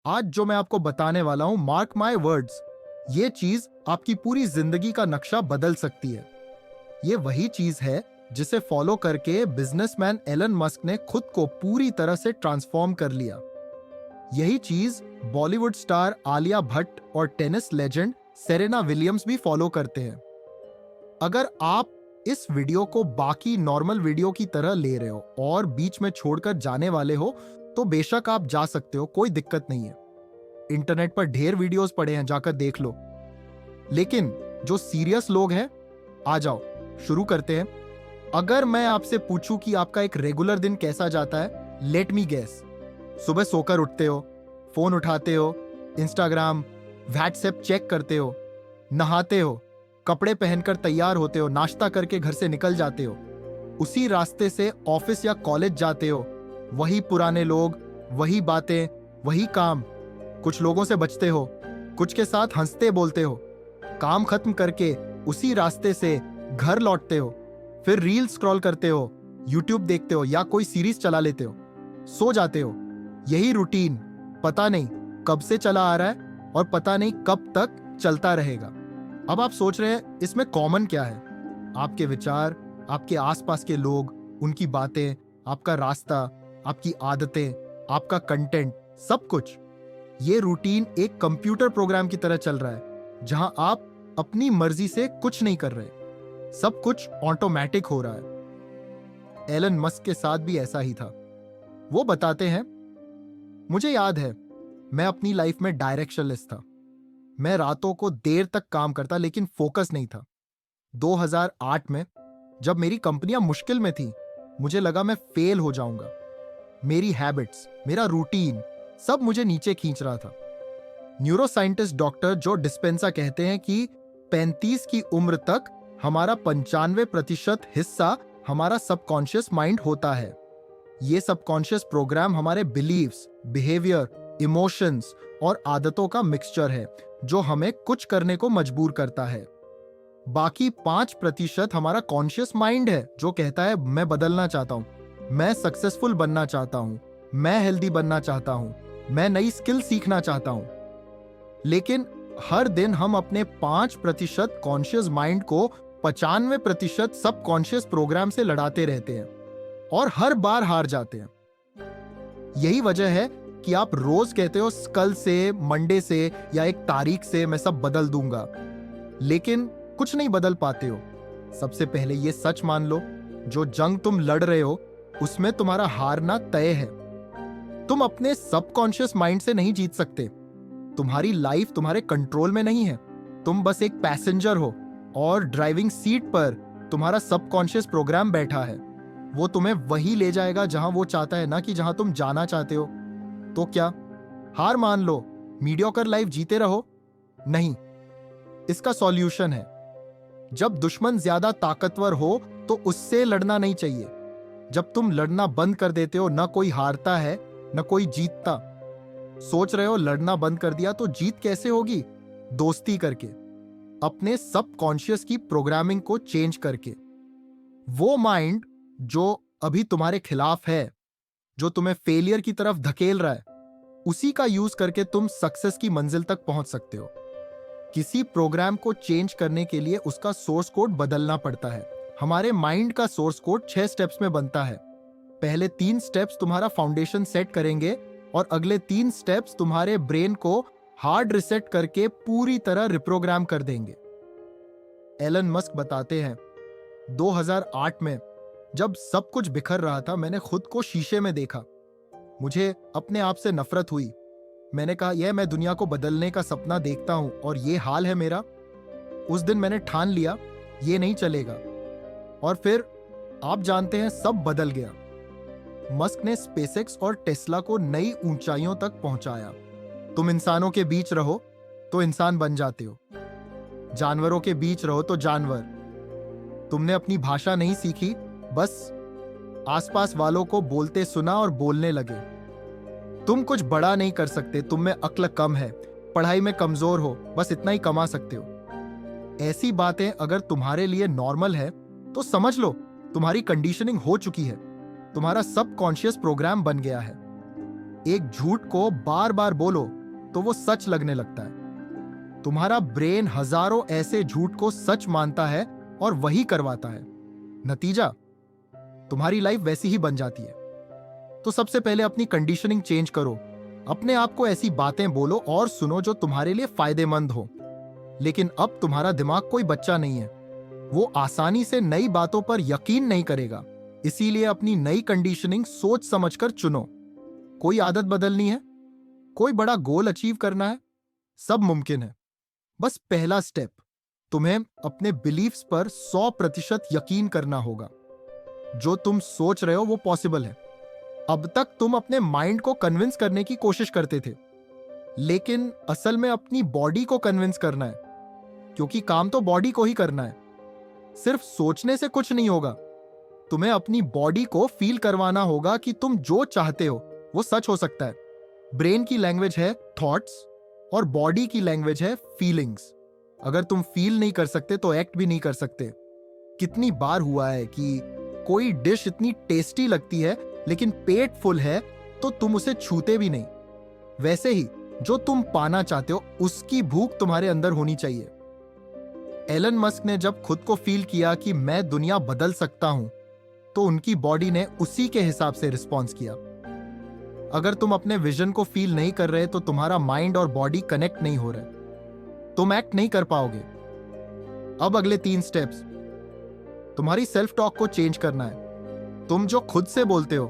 आज जो मैं आपको बताने वाला हूं, मार्क माय वर्ड्स, ये चीज आपकी पूरी जिंदगी का नक्शा बदल सकती है। ये वही चीज है जिसे फॉलो करके बिजनेसमैन एलन मस्क ने खुद को पूरी तरह से ट्रांसफॉर्म कर लिया। यही चीज बॉलीवुड स्टार आलिया भट्ट और टेनिस लेजेंड सेरेना विलियम्स भी फॉलो करते हैं। अगर आप इस वीडियो को बाकी नॉर्मल वीडियो की तरह ले रहे हो और बीच में छोड़कर जाने वाले हो, तो बेशक आप जा सकते हो, कोई दिक्कत नहीं है। इंटरनेट पर ढेर वीडियोस पड़े हैं, जाकर देख लो। लेकिन जो सीरियस लोग हैं, आ जाओ, शुरू करते हैं। अगर मैं आपसे पूछूं कि आपका एक रेगुलर दिन कैसा जाता है, लेट मी गेस। सुबह सोकर उठते हो, फोन उठाते हो, इंस्टाग्राम व्हाट्सएप चेक करते हो, नहाते हो, कपड़े पहनकर तैयार होते हो, नाश्ता करके घर से निकल जाते हो, उसी रास्ते से ऑफिस या कॉलेज जाते हो। वही पुराने लोग, वही बातें, वही काम। कुछ लोगों से बचते हो, कुछ के साथ हंसते बोलते हो। काम खत्म करके उसी रास्ते से घर लौटते हो, फिर रील स्क्रॉल करते हो, यूट्यूब देखते हो या कोई सीरीज चला लेते हो, सो जाते हो। यही रूटीन पता नहीं कब से चला आ रहा है और पता नहीं कब तक चलता रहेगा। अब आप सोच रहे हैं इसमें कॉमन क्या है? आपके विचार, आपके आसपास के लोग, उनकी बातें, आपका रास्ता, आपकी आदतें, आपका कंटेंट, सब कुछ। ये रूटीन एक कंप्यूटर प्रोग्राम की तरह चल रहा है, जहां आप अपनी मर्जी से कुछ नहीं कर रहे। सब कुछ ऑटोमेटिक हो रहा है। एलन मस्क के साथ भी ऐसा ही था। वो बताते हैं, मुझे याद है, मैं अपनी लाइफ में डायरेक्शनलेस था। मैं रातों को देर तक काम करता, लेकिन फोकस नहीं था। 2008 में जब मेरी कंपनियां मुश्किल में थी, मुझे लगा मैं फेल हो जाऊंगा। मेरी हैबिट्स, मेरा रूटीन, सब मुझे नीचे खींच रहा था। न्यूरोसाइंटिस्ट डॉक्टर जो डिस्पेंसा कहते हैं कि 35 की उम्र तक हमारा 95% हिस्सा हमारा सबकॉन्शियस माइंड होता है। ये सबकॉन्शियस प्रोग्राम हमारे बिलीव्स, बिहेवियर, इमोशंस और आदतों का मिक्सचर है, जो हमें कुछ करने को मजबूर करता है। बाकी 5% हमारा कॉन्शियस माइंड है, जो कहता है मैं बदलना चाहता हूं, मैं सक्सेसफुल बनना चाहता हूं, मैं हेल्दी बनना चाहता हूं, मैं नई स्किल सीखना चाहता हूं। लेकिन हर दिन हम अपने 5% कॉन्शियस माइंड को 95% सबकॉन्शियस प्रोग्राम से लड़ाते रहते हैं और हर बार हार जाते हैं। यही वजह है कि आप रोज कहते हो कल से, मंडे से या एक तारीख से मैं सब बदल दूंगा, लेकिन कुछ नहीं बदल पाते हो। सबसे पहले ये सच मान लो, जो जंग तुम लड़ रहे हो उसमें तुम्हारा हारना तय है। तुम अपने सबकॉन्शियस माइंड से नहीं जीत सकते। तुम्हारी लाइफ तुम्हारे कंट्रोल में नहीं है। तुम बस एक पैसेंजर हो और ड्राइविंग सीट पर तुम्हारा सबकॉन्शियस प्रोग्राम बैठा है। वो तुम्हें वही ले जाएगा जहां वो चाहता है, ना कि जहां तुम जाना चाहते हो। तो क्या हार मान लो, मीडियोकर लाइफ जीते रहो? नहीं। इसका सॉल्यूशन है, जब दुश्मन ज्यादा ताकतवर हो तो उससे लड़ना नहीं चाहिए। जब तुम लड़ना बंद कर देते हो, ना कोई हारता है ना कोई जीतता। सोच रहे हो लड़ना बंद कर दिया तो जीत कैसे होगी? दोस्ती करके, अपने सबकॉन्शियस की प्रोग्रामिंग को चेंज करके। वो माइंड जो अभी तुम्हारे खिलाफ है, जो तुम्हें फेलियर की तरफ धकेल रहा है, उसी का यूज करके तुम सक्सेस की मंजिल तक पहुंच सकते हो। किसी प्रोग्राम को चेंज करने के लिए उसका सोर्स कोड बदलना पड़ता है। हमारे माइंड का सोर्स कोड 6 स्टेप्स में बनता है। पहले 3 स्टेप्स तुम्हारा फाउंडेशन सेट करेंगे और अगले 3 स्टेप्स तुम्हारे ब्रेन को हार्ड रिसेट करके पूरी तरह रिप्रोग्राम कर देंगे। एलन मस्क बताते हैं, 2008 में जब सब कुछ बिखर रहा था, मैंने खुद को शीशे में देखा। मुझे अपने आप से नफरत हुई। मैंने कहा, यह मैं दुनिया को बदलने का सपना देखता हूं और ये हाल है मेरा। उस दिन मैंने ठान लिया, ये नहीं चलेगा। और फिर आप जानते हैं, सब बदल गया। मस्क ने स्पेसएक्स और टेस्ला को नई ऊंचाइयों तक पहुंचाया। तुम इंसानों के बीच रहो तो इंसान बन जाते हो, जानवरों के बीच रहो तो जानवर। तुमने अपनी भाषा नहीं सीखी, बस आसपास वालों को बोलते सुना और बोलने लगे। तुम कुछ बड़ा नहीं कर सकते, तुम में अक्ल कम है, पढ़ाई में कमजोर हो, बस इतना ही कमा सकते हो। ऐसी बातें अगर तुम्हारे लिए नॉर्मल है तो समझ लो तुम्हारी कंडीशनिंग हो चुकी है, तुम्हारा सबकॉन्शियस प्रोग्राम बन गया है। एक झूठ को बार बार बोलो तो वो सच लगने लगता है। तुम्हारा ब्रेन हजारों ऐसे झूठ को सच मानता है और वही करवाता है। नतीजा, तुम्हारी लाइफ वैसी ही बन जाती है। तो सबसे पहले अपनी कंडीशनिंग चेंज करो। अपने आप को ऐसी बातें बोलो और सुनो जो तुम्हारे लिए फायदेमंद हो। लेकिन अब तुम्हारा दिमाग कोई बच्चा नहीं है, वो आसानी से नई बातों पर यकीन नहीं करेगा। इसीलिए अपनी नई कंडीशनिंग सोच समझकर चुनो। कोई आदत बदलनी है, कोई बड़ा गोल अचीव करना है, सब मुमकिन है। बस पहला स्टेप, तुम्हें अपने बिलीफ्स पर 100% यकीन करना होगा। जो तुम सोच रहे हो वो पॉसिबल है। अब तक तुम अपने माइंड को कन्विंस करने की कोशिश करते थे, लेकिन असल में अपनी बॉडी को कन्विंस करना है, क्योंकि काम तो बॉडी को ही करना है। सिर्फ सोचने से कुछ नहीं होगा। तुम्हें अपनी बॉडी को फील करवाना होगा कि तुम जो चाहते हो वो सच हो सकता है। ब्रेन की लैंग्वेज है थॉट्स और बॉडी की लैंग्वेज है फीलिंग्स। अगर तुम फील नहीं कर सकते तो एक्ट भी नहीं कर सकते। कितनी बार हुआ है कि कोई डिश इतनी टेस्टी लगती है लेकिन पेट फुल है तो तुम उसे छूते भी नहीं। वैसे ही जो तुम पाना चाहते हो उसकी भूख तुम्हारे अंदर होनी चाहिए। एलन मस्क ने जब खुद को फील किया कि मैं दुनिया बदल सकता हूं, तो उनकी बॉडी ने उसी के हिसाब से रिस्पॉन्स किया। अगर तुम अपने विजन को फील नहीं कर रहे तो तुम्हारा माइंड और बॉडी कनेक्ट नहीं हो रहे, तुम एक्ट नहीं कर पाओगे। अब अगले 3 स्टेप्स, तुम्हारी सेल्फ टॉक को चेंज करना है। तुम जो खुद से बोलते हो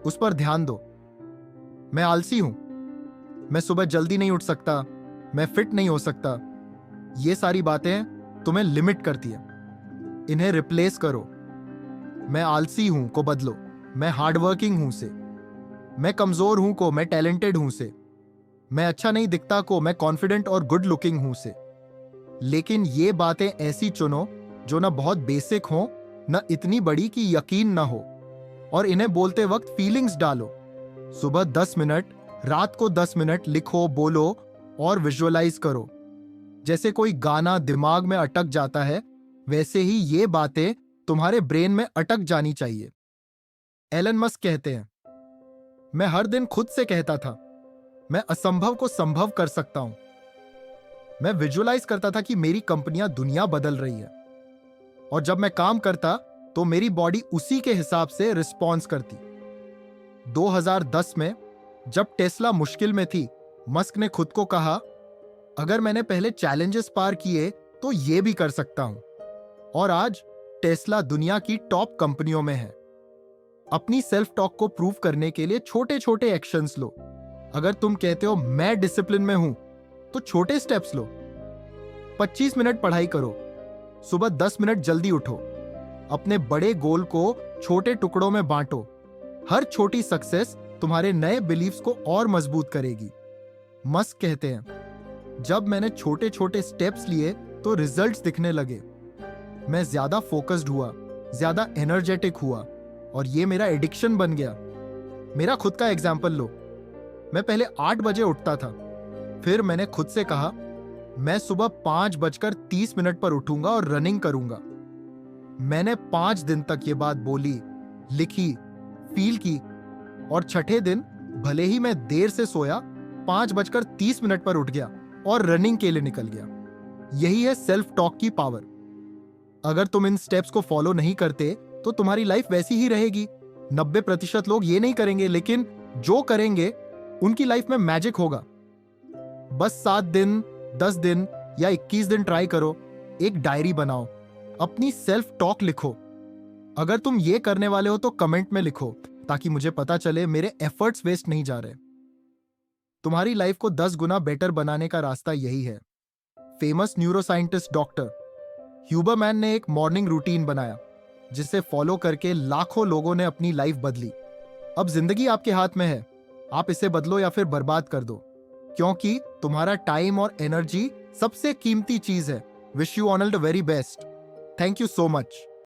उस पर ध्यान दो। मैं आलसी हूं, मैं सुबह जल्दी नहीं उठ सकता, मैं फिट नहीं हो सकता। ये सारी बातें तुम्हें लिमिट करती है, इन्हें रिप्लेस करो। मैं आलसी हूं को बदलो मैं हार्डवर्किंग हूं से। मैं कमजोर हूं को मैं टैलेंटेड हूं से। मैं अच्छा नहीं दिखता को मैं कॉन्फिडेंट और गुड लुकिंग हूं से। लेकिन ये बातें ऐसी चुनो जो ना बहुत बेसिक हो, ना इतनी बड़ी कि यकीन ना हो। और इन्हें बोलते वक्त फीलिंग्स डालो। सुबह 10 मिनट, रात को 10 मिनट लिखो, बोलो और विजुअलाइज करो। जैसे कोई गाना दिमाग में अटक जाता है, वैसे ही ये बातें तुम्हारे ब्रेन में अटक जानी चाहिए। एलन मस्क कहते हैं, मैं हर दिन खुद से कहता था मैं असंभव को संभव कर सकता हूं। मैं विजुअलाइज करता था कि मेरी कंपनियां दुनिया बदल रही है, और जब मैं काम करता तो मेरी बॉडी उसी के हिसाब से रिस्पॉन्स करती। 2010 में जब टेस्ला मुश्किल में थी, मस्क ने खुद को कहा, अगर मैंने पहले चैलेंजेस पार किए तो ये भी कर सकता हूं। और आज टेस्ला दुनिया की टॉप कंपनियों में है। अपनी सेल्फ टॉक को प्रूव करने के लिए छोटे छोटे एक्शंस लो। अगर तुम कहते हो मैं डिसिप्लिन में हूं, तो छोटे स्टेप्स लो। 25 मिनट पढ़ाई करो, सुबह 10 मिनट जल्दी उठो। अपने बड़े गोल को छोटे टुकड़ों में बांटो। हर छोटी सक्सेस तुम्हारे नए बिलीफ्स को और मजबूत करेगी। मस्क कहते हैं, जब मैंने छोटे छोटे स्टेप्स लिए तो रिजल्ट्स दिखने लगे। मैं ज्यादा फोकस्ड हुआ, ज्यादा एनर्जेटिक हुआ, और ये मेरा एडिक्शन बन गया। मेरा खुद का एग्जाम्पल लो। मैं पहले 8 बजे उठता था, फिर मैंने खुद से कहा मैं सुबह 5:30 पर उठूंगा और रनिंग करूंगा। मैंने 5 दिन तक ये बात बोली, लिखी, फील की, और छठे दिन भले ही मैं देर से सोया, 5:30 पर उठ गया और रनिंग के लिए निकल गया। यही है सेल्फ टॉक की पावर। अगर तुम इन स्टेप्स को फॉलो नहीं करते तो तुम्हारी लाइफ वैसी ही रहेगी। 90% लोग ये नहीं करेंगे, लेकिन जो करेंगे उनकी लाइफ में मैजिक होगा। बस 7 दिन, 10 दिन या 21 दिन ट्राई करो। एक डायरी बनाओ, अपनी सेल्फ टॉक लिखो। अगर तुम ये करने वाले हो तो कमेंट में लिखो, ताकि मुझे पता चले मेरे एफर्ट्स वेस्ट नहीं जा रहे। तुम्हारी लाइफ को 10 गुना बेटर बनाने का रास्ता यही है। फेमस न्यूरोसाइंटिस्ट डॉक्टर ह्यूबरमैन ने एक मॉर्निंग रूटीन बनाया, जिसे फॉलो करके लाखों लोगों ने अपनी लाइफ बदली। अब जिंदगी आपके हाथ में है, आप इसे बदलो या फिर बर्बाद कर दो, क्योंकि तुम्हारा टाइम और एनर्जी सबसे कीमती चीज है। Wish you all the very best. Thank you so much.